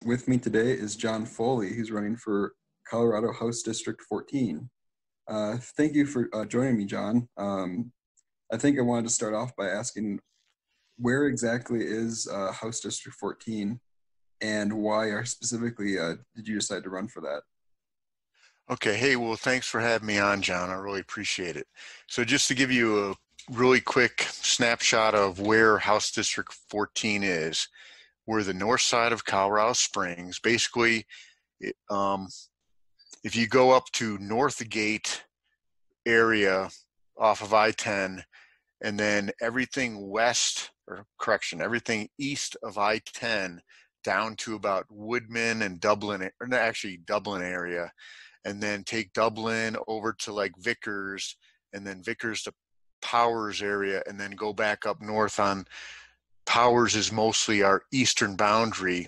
with me today is John Foley. He's running for Colorado House District 14. Thank you for joining me, John. I think I wanted to start off by asking, where exactly is House District 14, and why specifically did you decide to run for that? Okay, hey, well, thanks for having me on, John. I really appreciate it. So just to give you a really quick snapshot of where House District 14 is, we're the north side of Colorado Springs. Basically, if you go up to North Gate area off of I-10, and then everything everything east of I-10 down to about Woodman and Dublin, or actually Dublin area, and then take Dublin over to like Vickers, and then Vickers to Powers area, and then go back up north on Powers is mostly our eastern boundary,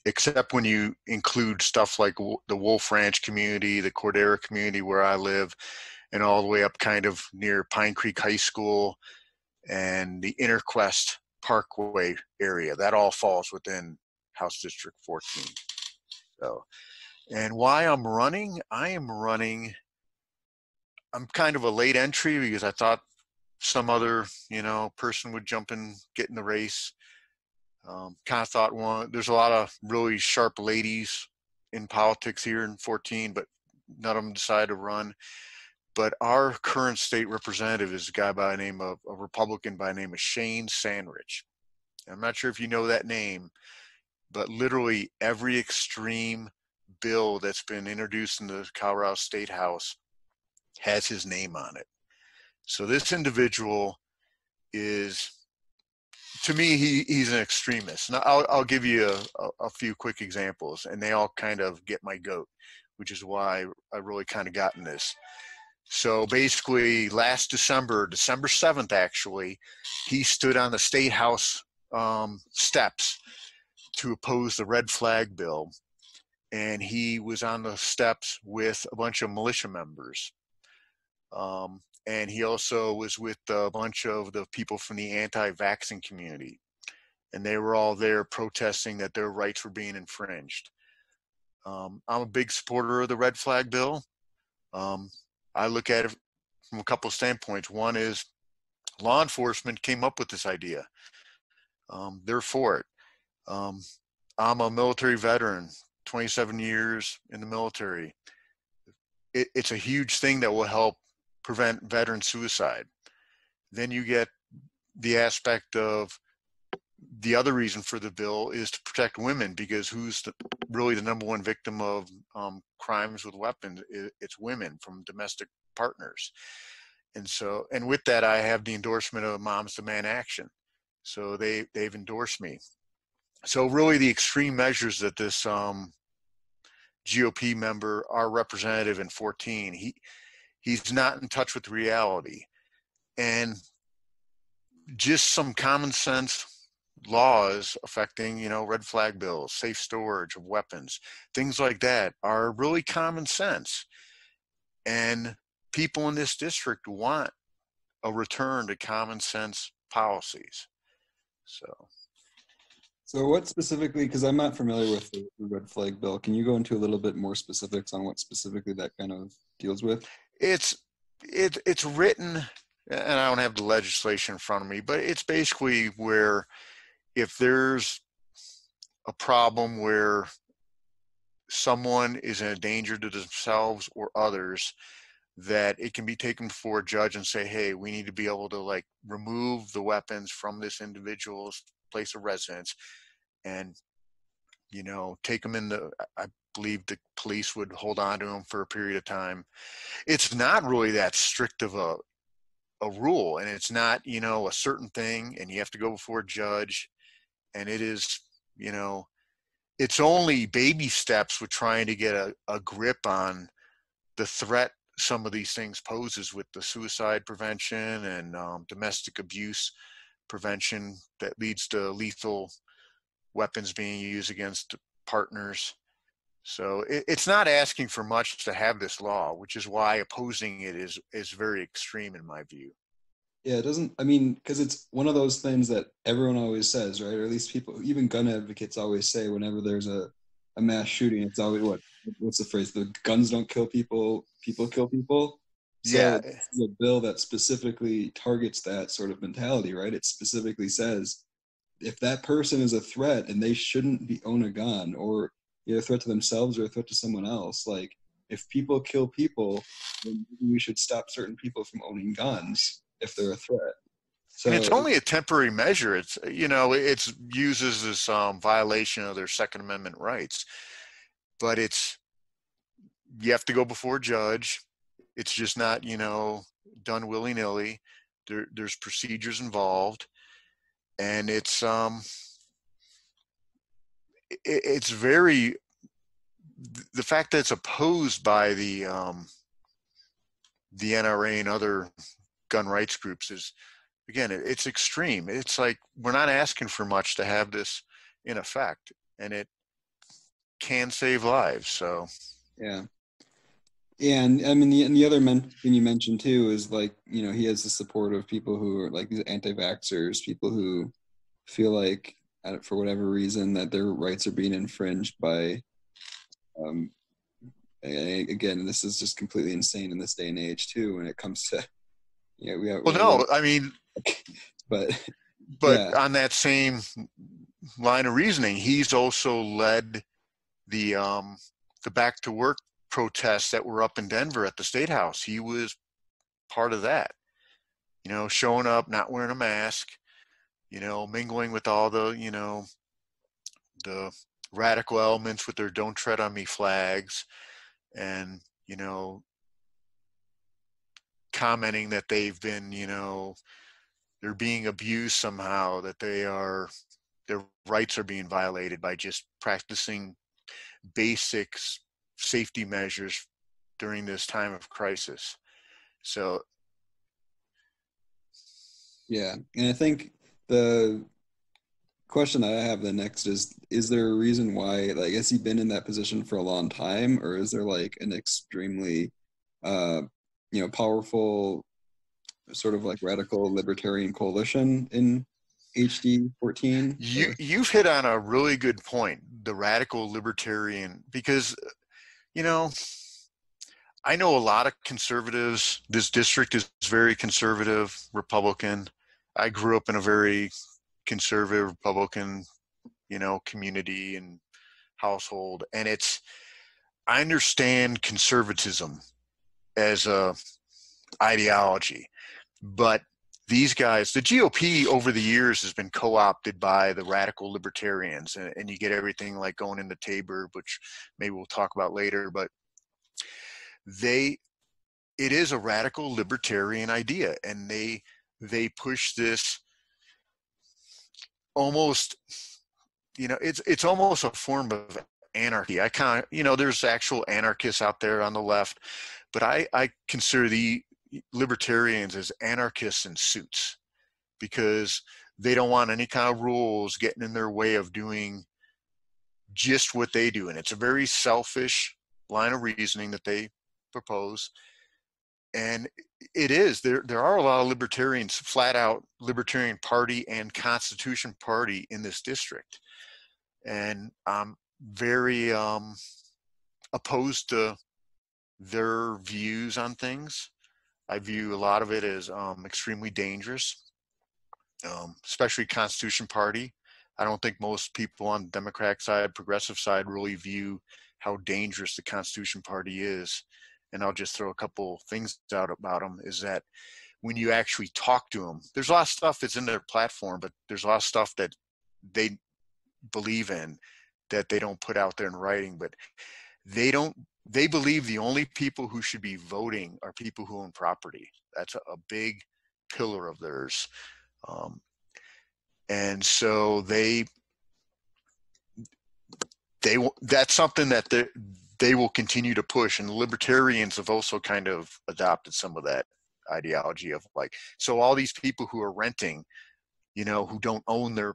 except when you include stuff like the Wolf Ranch community, the Cordera community where I live, and all the way up kind of near Pine Creek High School and the Interquest Parkway area. That all falls within House District 14. So, and why I'm running, I'm kind of a late entry because I thought some other, person would jump in, get in the race. Kind of thought there's a lot of really sharp ladies in politics here in 14, but none of them decided to run. But our current state representative is a Republican by the name of Shane Sandridge. I'm not sure if you know that name, but literally every extreme bill that's been introduced in the Colorado State House has his name on it. So this individual is, to me, he's an extremist. Now, I'll give you a few quick examples, and they all kind of get my goat, which is why I really kind of got in this. So basically, last December 7th, actually, he stood on the State House steps to oppose the red flag bill. And he was on the steps with a bunch of militia members. And he also was with a bunch of the people from the anti-vaccine community. And they were all there protesting that their rights were being infringed. I'm a big supporter of the red flag bill. I look at it from a couple of standpoints. One is law enforcement came up with this idea. They're for it. I'm a military veteran, 27 years in the military. It's a huge thing that will help prevent veteran suicide. Then you get the aspect of the other reason for the bill is to protect women, because who's really the number one victim of crimes with weapons? It's women from domestic partners. And with that, I have the endorsement of Moms Demand Action. So they've endorsed me. So really the extreme measures that this GOP member, our representative in 14, he's not in touch with reality. And just some common sense laws affecting, red flag bills, safe storage of weapons, things like that are really common sense. And people in this district want a return to common sense policies. So what specifically, because I'm not familiar with the red flag bill, can you go into a little bit more specifics on what specifically that kind of deals with? It's written, and I don't have the legislation in front of me, but it's basically where if there's a problem where someone is in a danger to themselves or others, that it can be taken before a judge and say, hey, we need to be able to remove the weapons from this individual's place of residence and, take them I believe the police would hold on to them for a period of time. It's not really that strict of a rule, and it's not, a certain thing, and you have to go before a judge. And it is, it's only baby steps with trying to get a grip on the threat some of these things poses with the suicide prevention and domestic abuse prevention that leads to lethal weapons being used against partners. So it's not asking for much to have this law, which is why opposing it is very extreme in my view. Yeah, it doesn't, I mean, because it's one of those things that everyone always says, right? Or at least people, even gun advocates always say whenever there's a mass shooting, it's always what's the phrase? The guns don't kill people, people kill people. So Yeah, this is a bill that specifically targets that sort of mentality, right? It specifically says if that person is a threat and they shouldn't be own a gun or either a threat to themselves or a threat to someone else, like if people kill people, then we should stop certain people from owning guns if they're a threat. and it's So only a temporary measure. It's, it's uses this violation of their Second Amendment rights, but you have to go before a judge. It's just not, done willy nilly. There's procedures involved, and it's very, the fact that it's opposed by the NRA and other gun rights groups is, again, it's extreme. It's like we're not asking for much to have this in effect, and it can save lives. So yeah. And I mean, the other thing you mentioned too is like, he has the support of people who are like these anti-vaxxers, people who feel like, for whatever reason, that their rights are being infringed by, um, again, this is just completely insane in this day and age too, when it comes to, well, we have, no, I mean, but but yeah, on that same line of reasoning, he's also led the back to work protests that were up in Denver at the State House. He was part of that, showing up, not wearing a mask, mingling with all the radical elements with their "Don't Tread on Me" flags, and commenting that they've been, they're being abused somehow, that their rights are being violated by just practicing basic safety measures during this time of crisis. So yeah. And I think the question that I have then next is there a reason why, like, has he been in that position for a long time, or is there like an extremely uh powerful sort of like radical libertarian coalition in HD 14? you've hit on a really good point, the radical libertarian, because you know I know a lot of conservatives. This district is very conservative Republican. I grew up in a very conservative Republican, community and household, and I understand conservatism as a ideology, but these guys, the GOP over the years has been co-opted by the radical libertarians, and you get everything like going into Tabor, which maybe we'll talk about later, but they it is a radical libertarian idea, and they push this almost, it's almost a form of anarchy. I kind of, there's actual anarchists out there on the left, but I consider the libertarians as anarchists in suits, because they don't want any kind of rules getting in their way of doing just what they do. And it's a very selfish line of reasoning that they propose. And there are a lot of libertarians, flat out Libertarian Party and Constitution Party in this district. And I'm very opposed to their views on things. I view a lot of it as extremely dangerous, especially Constitution Party. I don't think most people on the Democratic side, progressive side, really view how dangerous the Constitution Party is. And I'll just throw a couple things out about them, is that when you actually talk to them, there's a lot of stuff that's in their platform, but there's a lot of stuff that they believe in that they don't put out there in writing. But they believe the only people who should be voting are people who own property. That's a big pillar of theirs. And so that's something that they will continue to push. And the libertarians have also kind of adopted some of that ideology of like, so all these people who are renting, who don't own their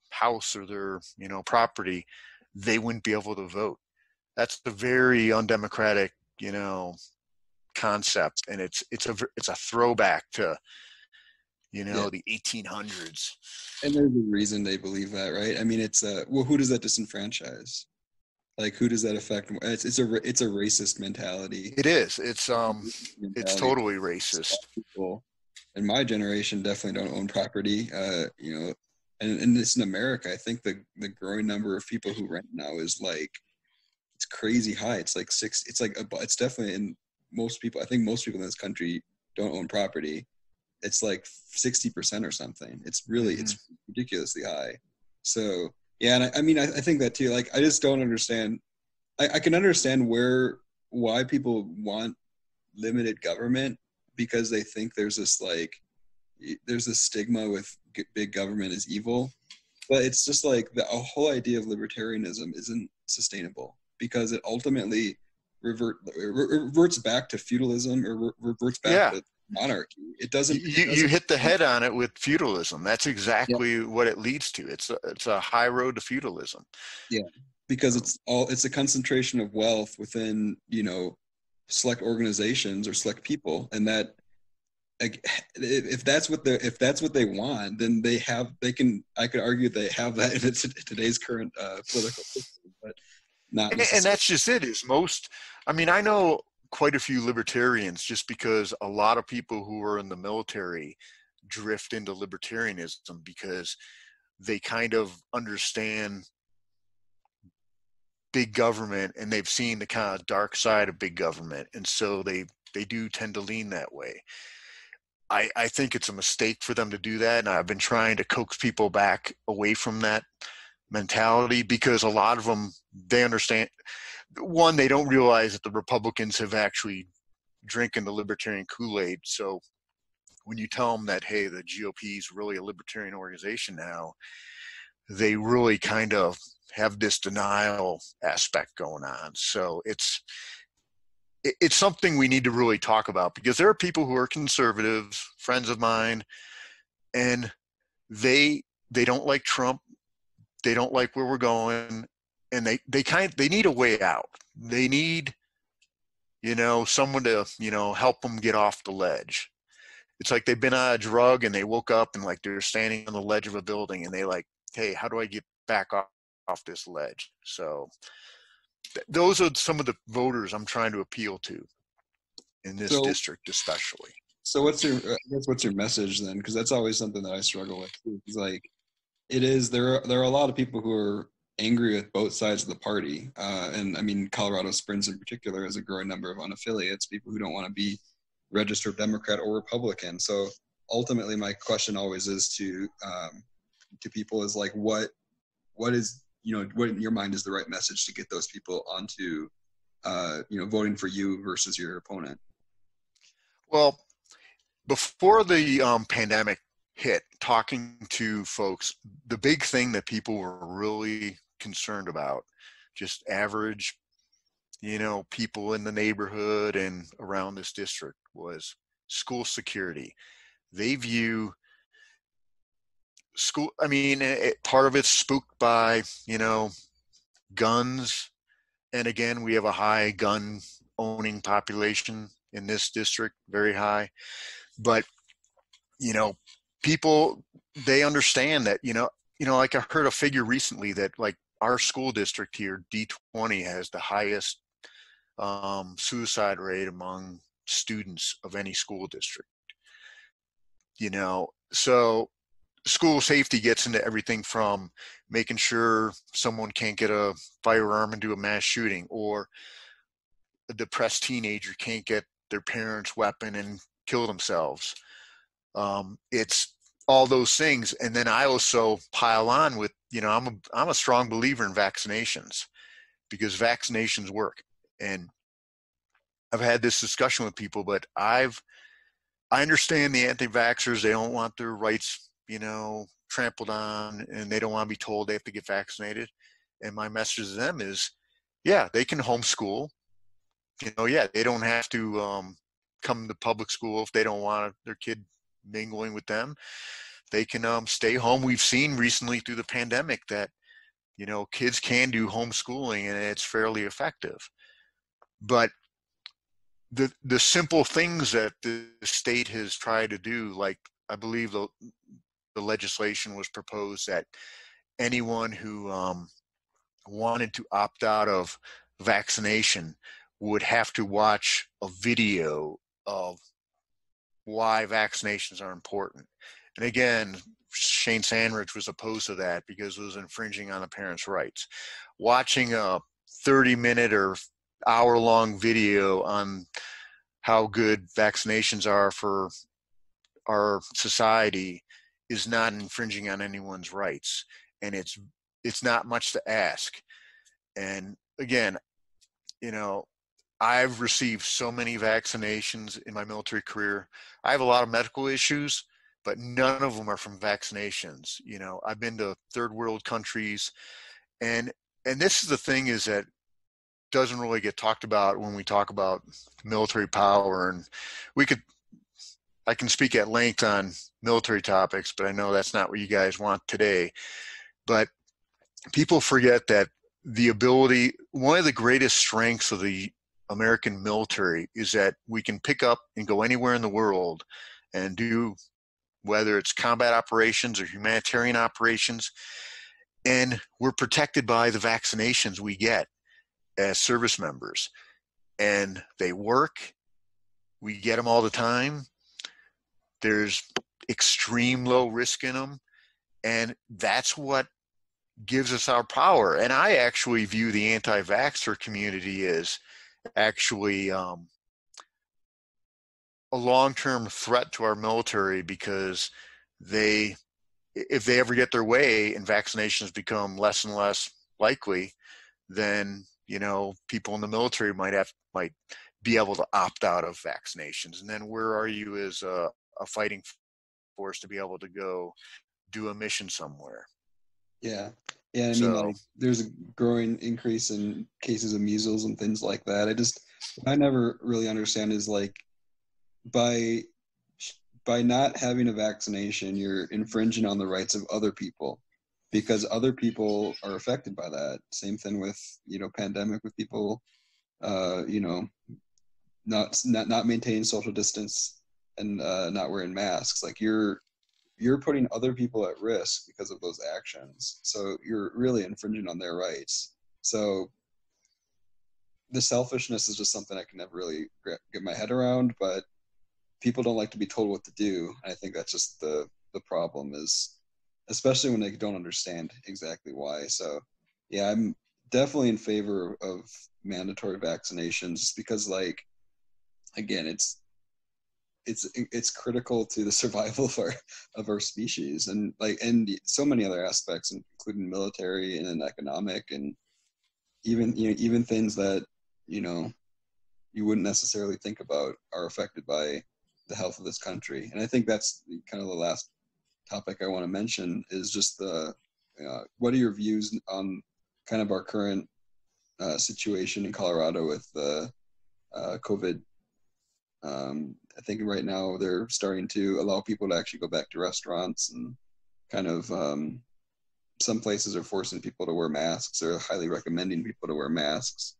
house or their, property, they wouldn't be able to vote. That's a very undemocratic, concept. And it's a throwback to Yeah. the 1800s. And there's a reason they believe that, right? I mean, it's well, who does that disenfranchise? Like, who does that affect? It's a racist mentality. It is. It's Mentality. totally racist. People in my generation definitely don't own property. And this in America, I think the growing number of people who rent now is like, it's crazy high. It's like six. It's like it's definitely in most people. I think most people in this country don't own property. It's like 60% or something. It's really, it's ridiculously high. So yeah, and I mean, I think that too. Like, I just don't understand. I can understand why people want limited government, because they think there's this stigma with big government is evil. But it's just like the whole idea of libertarianism isn't sustainable, because it ultimately reverts back to feudalism, or reverts back to monarchy. It doesn't. You hit the head on it with feudalism. That's exactly what it leads to. It's a high road to feudalism. Yeah, because it's a concentration of wealth within select organizations or select people, and that if that's what they want, then I could argue they have that in today's current political system, but not necessarily. And that's just it. I know quite a few libertarians, just because a lot of people who are in the military drift into libertarianism because they kind of understand big government, and they've seen the kind of dark side of big government, and so they do tend to lean that way. I think it's a mistake for them to do that, and I've been trying to coax people back away from that mentality, because a lot of them, they understand, one, they don't realize that the Republicans have actually drinking the libertarian Kool-Aid. So when you tell them that, hey, the GOP is really a libertarian organization now, they really kind of have this denial aspect going on. So it's something we need to really talk about, because there are people who are conservatives, friends of mine, and they don't like Trump. They don't like where we're going, and they need a way out. They need, someone to, help them get off the ledge. It's like they've been on a drug and they woke up and like they're standing on the ledge of a building, and they like, hey, how do I get back off this ledge? So those are some of the voters I'm trying to appeal to in this district, especially. So what's your message then? Because that's always something that I struggle with too. It's like, there are a lot of people who are angry with both sides of the party, and I mean, Colorado Springs in particular has a growing number of unaffiliates, people who don't want to be registered Democrat or Republican. So ultimately, my question always is to people is like, what is what in your mind is the right message to get those people onto voting for you versus your opponent? Well, before the pandemic hit, talking to folks, the big thing that people were really concerned about, just average, people in the neighborhood and around this district, was school security. They view school, part of it's spooked by, guns. And again, we have a high gun owning population in this district, very high. But, people, they understand that, like I heard a figure recently that like our school district here, D20, has the highest suicide rate among students of any school district. So school safety gets into everything from making sure someone can't get a firearm and do a mass shooting, or a depressed teenager can't get their parents' weapon and kill themselves. It's all those things. And then I also pile on with, I'm a strong believer in vaccinations, because vaccinations work. And I've had this discussion with people, but I understand the anti-vaxxers. They don't want their rights, trampled on, and they don't want to be told they have to get vaccinated. And my message to them is, yeah, they can homeschool. They don't have to come to public school if they don't want their kid mingling with them. They can stay home. We've seen recently through the pandemic that, kids can do homeschooling, and it's fairly effective. But the simple things that the state has tried to do, like I believe the legislation was proposed that anyone who wanted to opt out of vaccination would have to watch a video of why vaccinations are important. And again, Shane Sandridge was opposed to that because it was infringing on the parents' rights. Watching a 30-minute or hour-long video on how good vaccinations are for our society is not infringing on anyone's rights, and it's not much to ask. And again, you know, I've received so many vaccinations in my military career. I have a lot of medical issues, but none of them are from vaccinations. You know, I've been to third world countries, and this is the thing, is that doesn't really get talked about when we talk about military power. And I can speak at length on military topics, but I know that's not what you guys want today. But people forget that one of the greatest strengths of the American military is that we can pick up and go anywhere in the world and do, whether it's combat operations or humanitarian operations, and we're protected by the vaccinations we get as service members. And they work. We get them all the time. There's extreme low risk in them. And that's what gives us our power. And I actually view the anti-vaxxer community as actually a long-term threat to our military, because if they ever get their way and vaccinations become less and less likely, then, you know, people in the military might be able to opt out of vaccinations. And then where are you as a fighting force to be able to go do a mission somewhere? Yeah. Yeah, I mean, like, there's a growing increase in cases of measles and things like that. What I never really understand is, like, by not having a vaccination, you're infringing on the rights of other people, because other people are affected by that. Same thing with, you know, pandemic, with people, you know, not maintaining social distance and not wearing masks. Like, you're putting other people at risk because of those actions. So you're really infringing on their rights. So the selfishness is just something I can never really get my head around, but people don't like to be told what to do. I think that's just the problem, is especially when they don't understand exactly why. So yeah, I'm definitely in favor of mandatory vaccinations, because, like, again, it's critical to the survival of our species, and so many other aspects, including military and economic, and even things that, you know, you wouldn't necessarily think about are affected by the health of this country. And I think that's kind of the last topic I want to mention, is just what are your views on kind of our current situation in Colorado with the COVID? I think right now they're starting to allow people to actually go back to restaurants, and kind of some places are forcing people to wear masks, or highly recommending people to wear masks.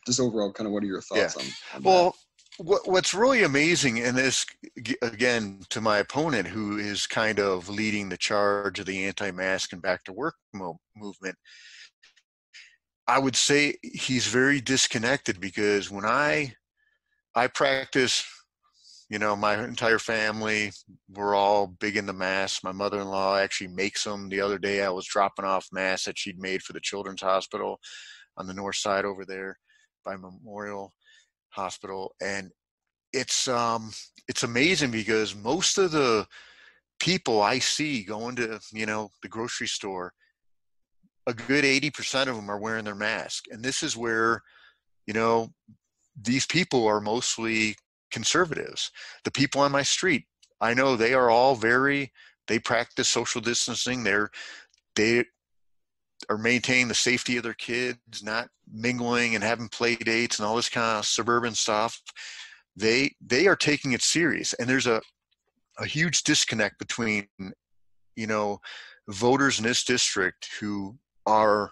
Just overall, kind of, what are your thoughts on well, that? What's really amazing, and this, again, to my opponent, who is kind of leading the charge of the anti-mask and back to work movement, I would say he's very disconnected, because when I practice, you know, my entire family, we're all big into masks. My mother-in-law actually makes them. The other day I was dropping off masks that she'd made for the Children's Hospital on the north side over there by Memorial Hospital. And it's amazing, because most of the people I see going to, you know, the grocery store, a good 80% of them are wearing their mask. And this is where, you know, these people are mostly conservatives. The people on my street, I know they are all they practice social distancing. They are maintaining the safety of their kids, not mingling and having play dates and all this kind of suburban stuff. They are taking it serious. And there's a huge disconnect between, you know, voters in this district who are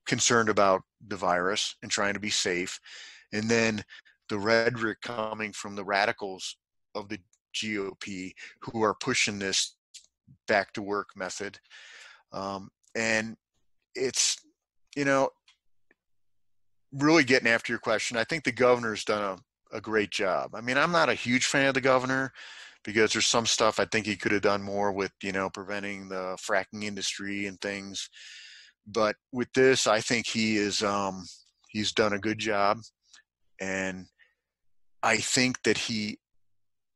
concerned about the virus and trying to be safe, and then the rhetoric coming from the radicals of the GOP who are pushing this back to work method. And it's, really getting after your question, I think the governor's done a great job. I mean, I'm not a huge fan of the governor because there's some stuff I think he could have done more with, preventing the fracking industry and things. But with this, I think he's done a good job. And I think that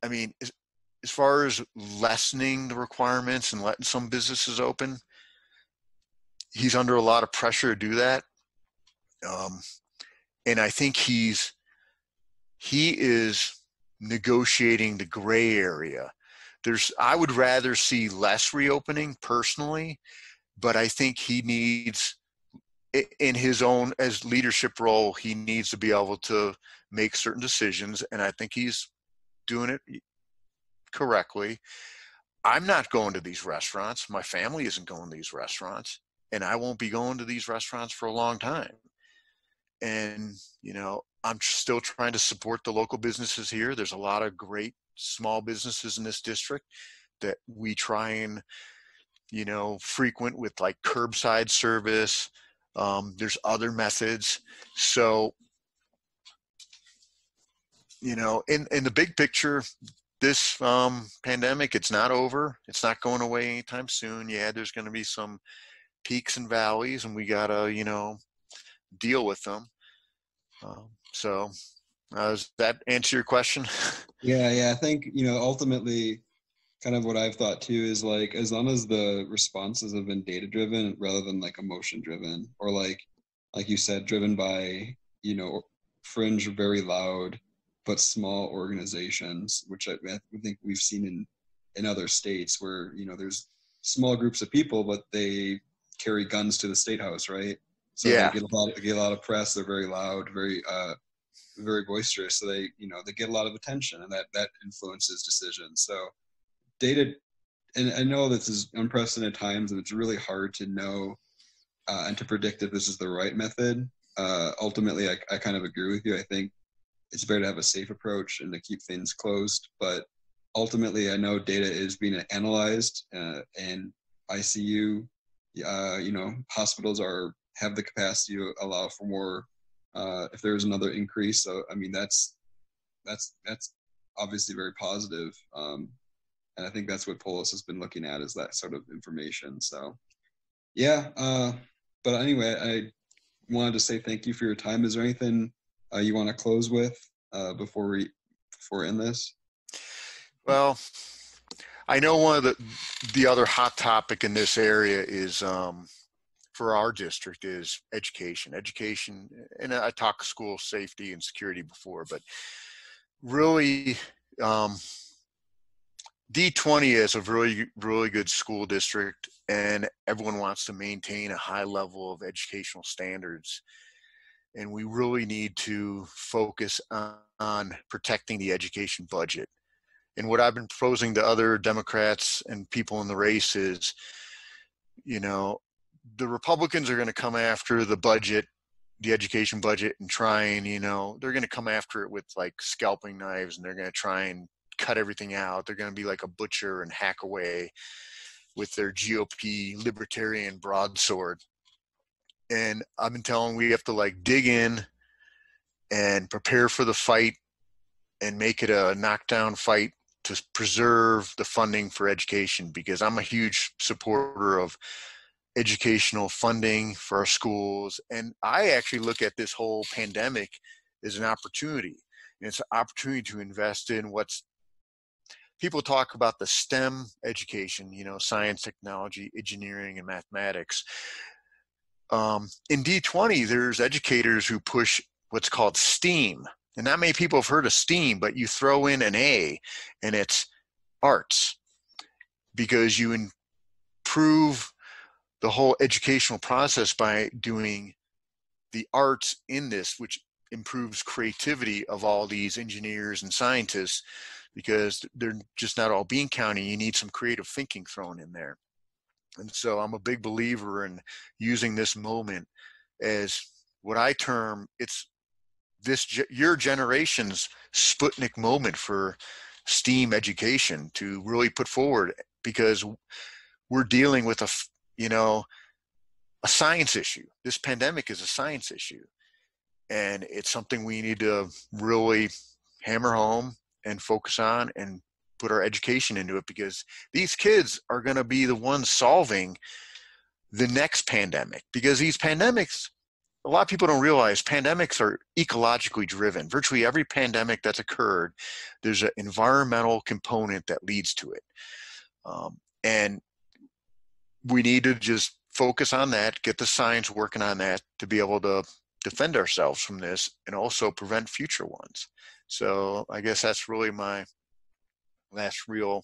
as far as lessening the requirements and letting some businesses open, he's under a lot of pressure to do that. And I think he is negotiating the gray area. I would rather see less reopening personally, but I think he needs, in his own as leadership role, he needs to be able to make certain decisions. And I think he's doing it correctly. I'm not going to these restaurants. My family isn't going to these restaurants, and I won't be going to these restaurants for a long time. And, I'm still trying to support the local businesses here. There's a lot of great small businesses in this district that we try and, frequent with, like curbside service. There's other methods. So, in the big picture, this pandemic, it's not over. It's not going away anytime soon. Yeah, there's going to be some peaks and valleys, and we got to, deal with them. So does that answer your question? Yeah. I think, ultimately kind of what I've thought too is like, as long as the responses have been data driven rather than like emotion driven, or like you said, driven by, fringe, very loud, but small organizations, which I think we've seen in other states where, there's small groups of people, but they carry guns to the state house, right? So yeah. They get a lot of press. They're very loud, very boisterous. So they get a lot of attention, and that influences decisions. So data, and I know this is unprecedented times, and it's really hard to know and to predict if this is the right method. Ultimately, I kind of agree with you. I think it's better to have a safe approach and to keep things closed. But ultimately, I know data is being analyzed, and ICU, hospitals have the capacity to allow for more if there's another increase. So I mean, that's obviously very positive, and I think that's what Polis has been looking at, is that sort of information. So yeah, but anyway, I wanted to say thank you for your time. Is there anything you want to close with before we end this? Well, I know one of the other hot topic in this area is for our district is education. And I talked school safety and security before, but really D20 is a really, really good school district, and everyone wants to maintain a high level of educational standards. And we really need to focus on protecting the education budget. And what I've been proposing to other Democrats and people in the race is, the Republicans are going to come after the budget, the education budget, and try and, they're going to come after it with like scalping knives, and they're going to try and cut everything out. They're going to be like a butcher and hack away with their GOP libertarian broadsword. And I've been telling them we have to like dig in and prepare for the fight and make it a knockdown fight to preserve the funding for education, because I'm a huge supporter of educational funding for our schools. And I actually look at this whole pandemic as an opportunity. And it's an opportunity to invest in what's, people talk about the STEM education, science, technology, engineering, and mathematics. In D20, there's educators who push what's called STEAM. And not many people have heard of STEAM, but you throw in an A and it's arts, because you improve the whole educational process by doing the arts in this, which improves creativity of all these engineers and scientists, because they're just not all bean counting. You need some creative thinking thrown in there. And so I'm a big believer in using this moment as what I term, it's your generation's Sputnik moment for STEAM education to really put forward, because we're dealing with a science issue. This pandemic is a science issue, and it's something we need to really hammer home and focus on and put our education into it, because these kids are going to be the ones solving the next pandemic. Because these pandemics, a lot of people don't realize pandemics are ecologically driven. Virtually every pandemic that's occurred, there's an environmental component that leads to it. And we need to just focus on that, get the science working on that to be able to defend ourselves from this and also prevent future ones. So I guess that's really my last real,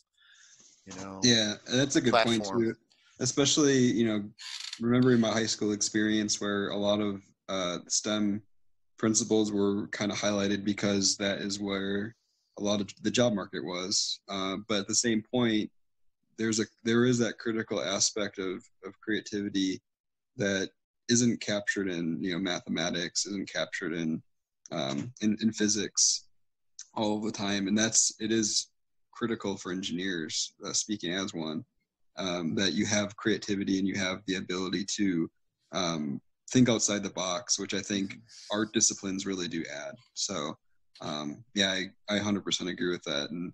Yeah, that's a good platform. point too. Especially, remembering my high school experience where a lot of STEM principles were kind of highlighted because that is where a lot of the job market was. But at the same point, there is that critical aspect of creativity that isn't captured in mathematics, isn't captured in physics all of the time, and it is critical for engineers, speaking as one, that you have creativity and you have the ability to think outside the box, which I think art disciplines really do add. So I 100% agree with that. And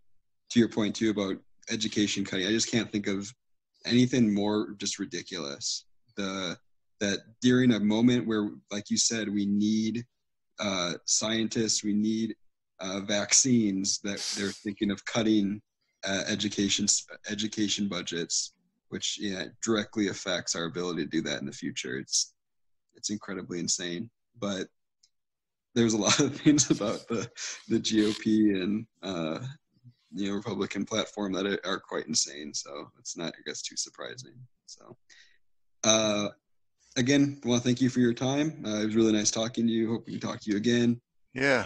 to your point too about education cutting, I just can't think of anything more just ridiculous. That during a moment where, like you said, we need scientists, we need vaccines, that they're thinking of cutting education budgets, which directly affects our ability to do that in the future. It's incredibly insane. But there's a lot of things about the GOP and Republican platform that are quite insane. So it's not, I guess, too surprising. So again, I want to thank you for your time. It was really nice talking to you. Hope we can talk to you again. Yeah.